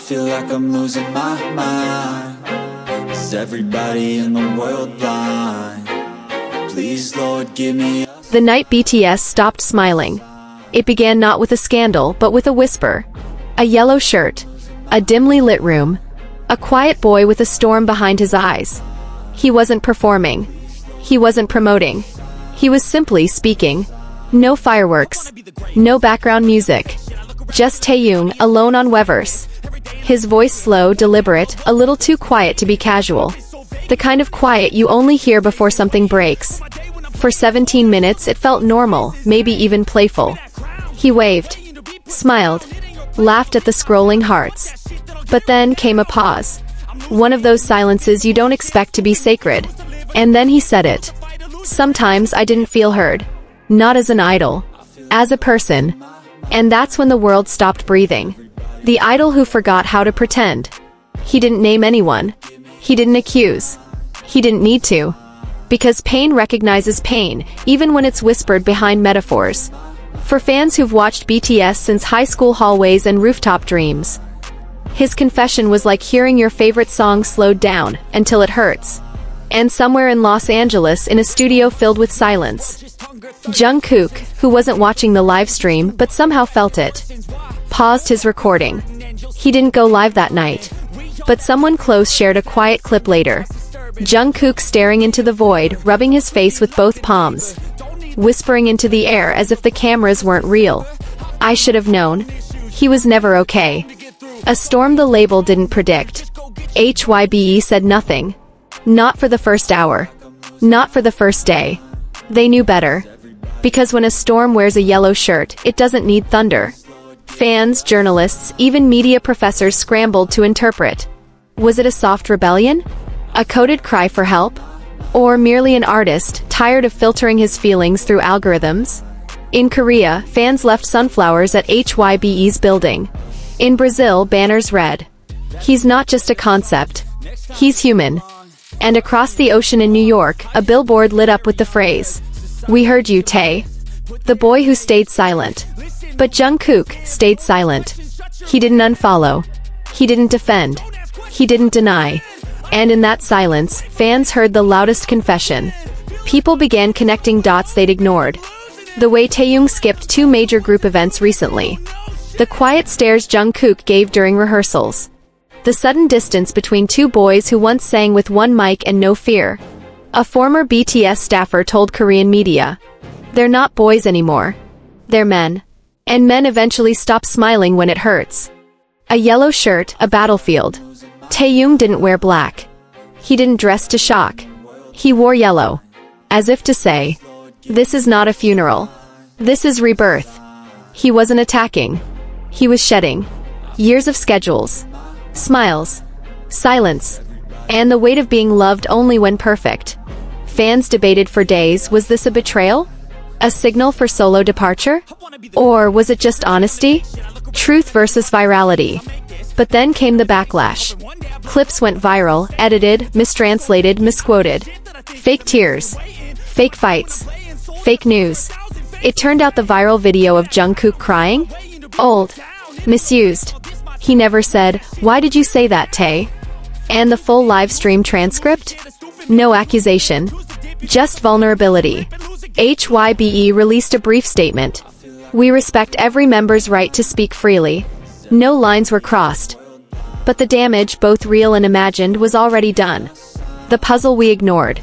feel like I'm losing my mind. Is everybody in the world blind? Please, Lord, give me a... The night BTS stopped smiling. It began not with a scandal, but with a whisper. A yellow shirt. A dimly lit room. A quiet boy with a storm behind his eyes. He wasn't performing. He wasn't promoting. He was simply speaking. No fireworks. No background music. Just Taehyung, alone on Weverse. His voice slow, deliberate, a little too quiet to be casual. The kind of quiet you only hear before something breaks. For 17 minutes it felt normal, maybe even playful. He waved, smiled, laughed at the scrolling hearts. But then came a pause. One of those silences you don't expect to be sacred. And then he said it. Sometimes I didn't feel heard. Not as an idol. As a person. And that's when the world stopped breathing. The idol who forgot how to pretend. He didn't name anyone. He didn't accuse. He didn't need to. Because pain recognizes pain, even when it's whispered behind metaphors. For fans who've watched BTS since high school hallways and rooftop dreams, his confession was like hearing your favorite song slowed down, until it hurts. And somewhere in Los Angeles in a studio filled with silence, Jungkook, who wasn't watching the live stream but somehow felt it, paused his recording. He didn't go live that night. But someone close shared a quiet clip later. Jungkook staring into the void, rubbing his face with both palms, whispering into the air as if the cameras weren't real. I should have known. He was never okay. A storm the label didn't predict. HYBE said nothing. Not for the first hour. Not for the first day. They knew better. Because when a storm wears a yellow shirt, it doesn't need thunder. Fans, journalists, even media professors scrambled to interpret. Was it a soft rebellion? A coded cry for help? Or merely an artist, tired of filtering his feelings through algorithms? In Korea, fans left sunflowers at HYBE's building. In Brazil, banners read, "He's not just a concept. He's human." And across the ocean in New York, a billboard lit up with the phrase, "We heard you, Tae." The boy who stayed silent. But Jungkook stayed silent. He didn't unfollow. He didn't defend. He didn't deny. And in that silence, fans heard the loudest confession. People began connecting dots they'd ignored. The way Taehyung skipped 2 major group events recently. The quiet stares Jungkook gave during rehearsals. The sudden distance between 2 boys who once sang with one mic and no fear. A former BTS staffer told Korean media, "They're not boys anymore. They're men. And men eventually stop smiling when it hurts." A yellow shirt, a battlefield. Taehyung didn't wear black. He didn't dress to shock. He wore yellow. As if to say, this is not a funeral. This is rebirth. He wasn't attacking. He was shedding. Years of schedules. Smiles. Silence. And the weight of being loved only when perfect. Fans debated for days, was this a betrayal? A signal for solo departure? Or was it just honesty? Truth versus virality. But then came the backlash. Clips went viral, edited, mistranslated, misquoted. Fake tears. Fake fights. Fake news. It turned out the viral video of Jungkook crying? Old. Misused. He never said, "Why did you say that, Tae?" And the full live stream transcript? No accusation. Just vulnerability. HYBE released a brief statement. "We respect every member's right to speak freely. No lines were crossed." But the damage, both real and imagined, was already done. The puzzle we ignored.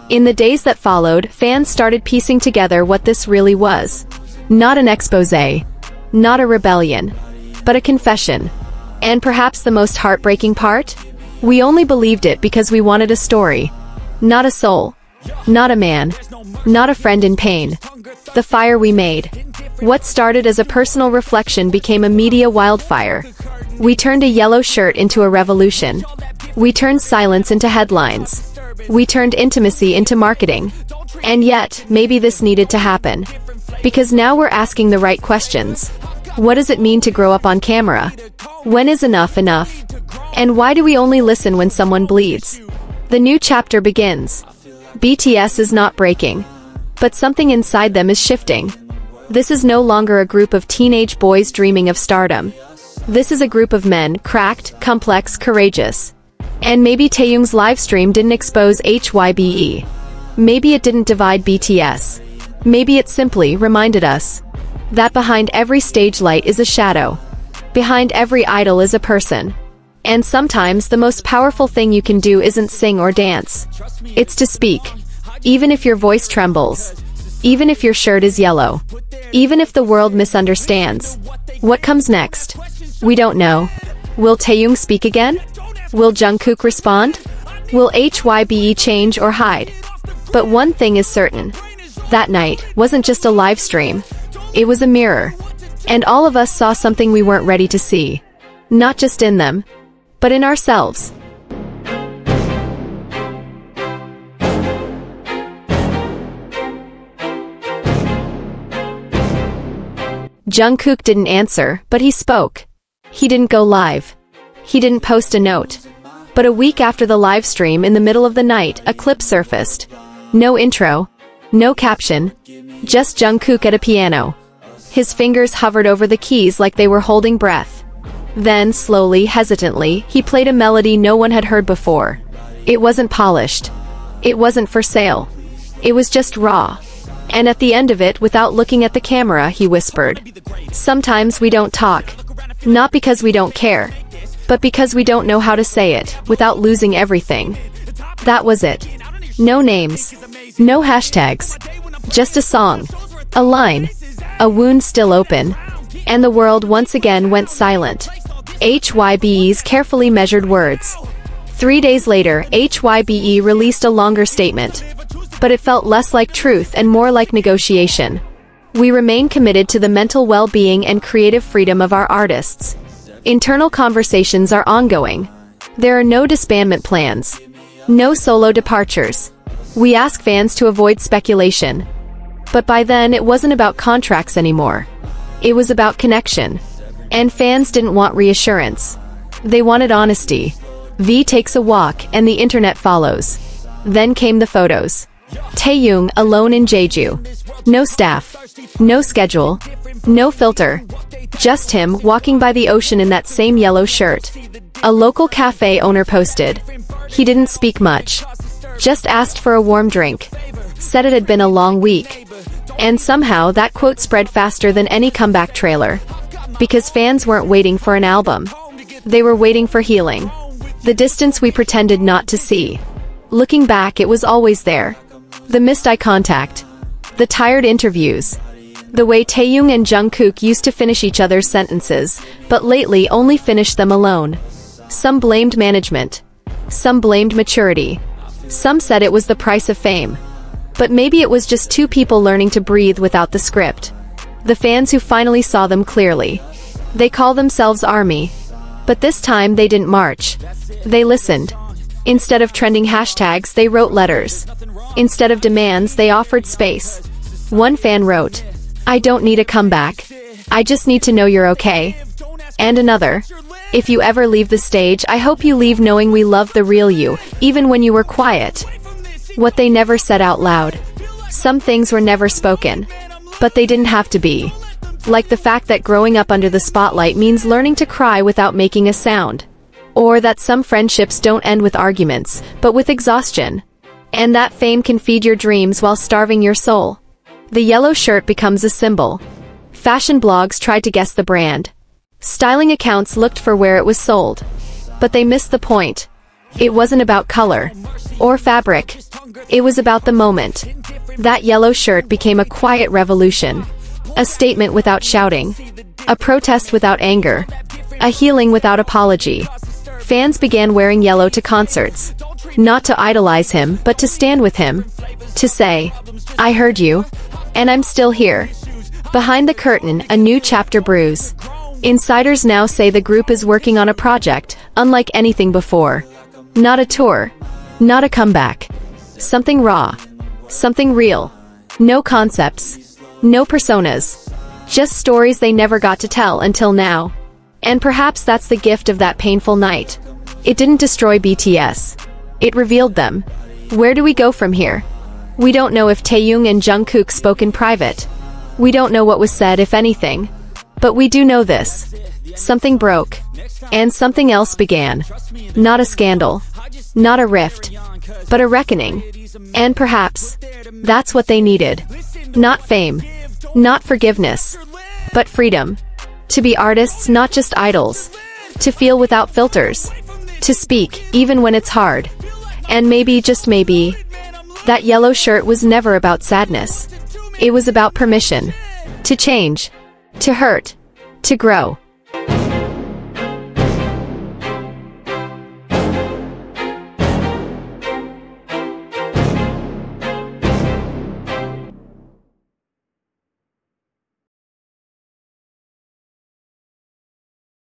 In the days that followed, fans started piecing together what this really was. Not an exposé. Not a rebellion. But a confession. And perhaps the most heartbreaking part? We only believed it because we wanted a story. Not a soul. Not a man. Not a friend in pain. The fire we made. What started as a personal reflection became a media wildfire. We turned a yellow shirt into a revolution. We turned silence into headlines. We turned intimacy into marketing. And yet, maybe this needed to happen. Because now we're asking the right questions. What does it mean to grow up on camera? When is enough enough? And why do we only listen when someone bleeds? The new chapter begins. BTS is not breaking. But something inside them is shifting. This is no longer a group of teenage boys dreaming of stardom. This is a group of men, cracked, complex, courageous. And maybe Taehyung's livestream didn't expose hybe. Maybe it didn't divide BTS. Maybe it simply reminded us that behind every stage light is a shadow. Behind every idol is a person. And sometimes the most powerful thing you can do isn't sing or dance. It's to speak. Even if your voice trembles. Even if your shirt is yellow. Even if the world misunderstands. What comes next? We don't know. Will Taehyung speak again? Will Jungkook respond? Will hybe change or hide? But one thing is certain. That night wasn't just a live stream. It was a mirror. And all of us saw something we weren't ready to see. Not just in them, but in ourselves. Jungkook didn't answer, but he spoke. He didn't go live. He didn't post a note. But a week after the live stream, in the middle of the night, a clip surfaced. No intro. No caption. Just Jungkook at a piano. His fingers hovered over the keys like they were holding breath. Then, slowly, hesitantly, he played a melody no one had heard before. It wasn't polished. It wasn't for sale. It was just raw. And at the end of it, without looking at the camera, he whispered, "Sometimes we don't talk. Not because we don't care, but because we don't know how to say it, without losing everything." That was it. No names. No hashtags. Just a song. A line. A wound still open. And the world once again went silent. HYBE's carefully measured words. 3 days later, HYBE released a longer statement. But it felt less like truth and more like negotiation. We remain committed to the mental well-being and creative freedom of our artists. Internal conversations are ongoing. There are no disbandment plans. No solo departures. We ask fans to avoid speculation. But by then, it wasn't about contracts anymore. It was about connection. And fans didn't want reassurance. They wanted honesty. V takes a walk, and the internet follows. Then came the photos. Taehyung alone in Jeju. No staff. No schedule. No filter. Just him walking by the ocean in that same yellow shirt. A local cafe owner posted. He didn't speak much. Just asked for a warm drink. Said it had been a long week. And somehow that quote spread faster than any comeback trailer. Because fans weren't waiting for an album. They were waiting for healing. The distance we pretended not to see. Looking back, it was always there. The missed eye contact. The tired interviews. The way Taehyung and Jungkook used to finish each other's sentences, but lately only finished them alone. Some blamed management. Some blamed maturity. Some said it was the price of fame. But maybe it was just two people learning to breathe without the script. The fans who finally saw them clearly. They call themselves ARMY. But this time they didn't march. They listened. Instead of trending hashtags, they wrote letters. Instead of demands, they offered space. One fan wrote, "I don't need a comeback. I just need to know you're okay." And another, "If you ever leave the stage, I hope you leave knowing we love the real you, even when you were quiet." What they never said out loud. Some things were never spoken. But they didn't have to be. Like the fact that growing up under the spotlight means learning to cry without making a sound. Or that some friendships don't end with arguments, but with exhaustion. And that fame can feed your dreams while starving your soul. The yellow shirt becomes a symbol. Fashion blogs tried to guess the brand. Styling accounts looked for where it was sold. But they missed the point. It wasn't about color. Or fabric. It was about the moment. That yellow shirt became a quiet revolution. A statement without shouting. A protest without anger. A healing without apology. Fans began wearing yellow to concerts. Not to idolize him, but to stand with him. To say, "I heard you. And I'm still here." Behind the curtain, a new chapter brews. Insiders now say the group is working on a project, unlike anything before. Not a tour. Not a comeback. Something raw. Something real. No concepts. No personas. Just stories they never got to tell until now. And perhaps that's the gift of that painful night. It didn't destroy BTS. It revealed them. Where do we go from here? We don't know if Taehyung and Jungkook spoke in private. We don't know what was said, if anything. But we do know this. something broke. And something else began. Not a scandal. Not a rift. But a reckoning. And perhaps, that's what they needed. Not fame. Not forgiveness. But freedom. To be artists, not just idols. To feel without filters. To speak, even when it's hard. And maybe, just maybe, that yellow shirt was never about sadness. It was about permission. To change. To hurt. To grow.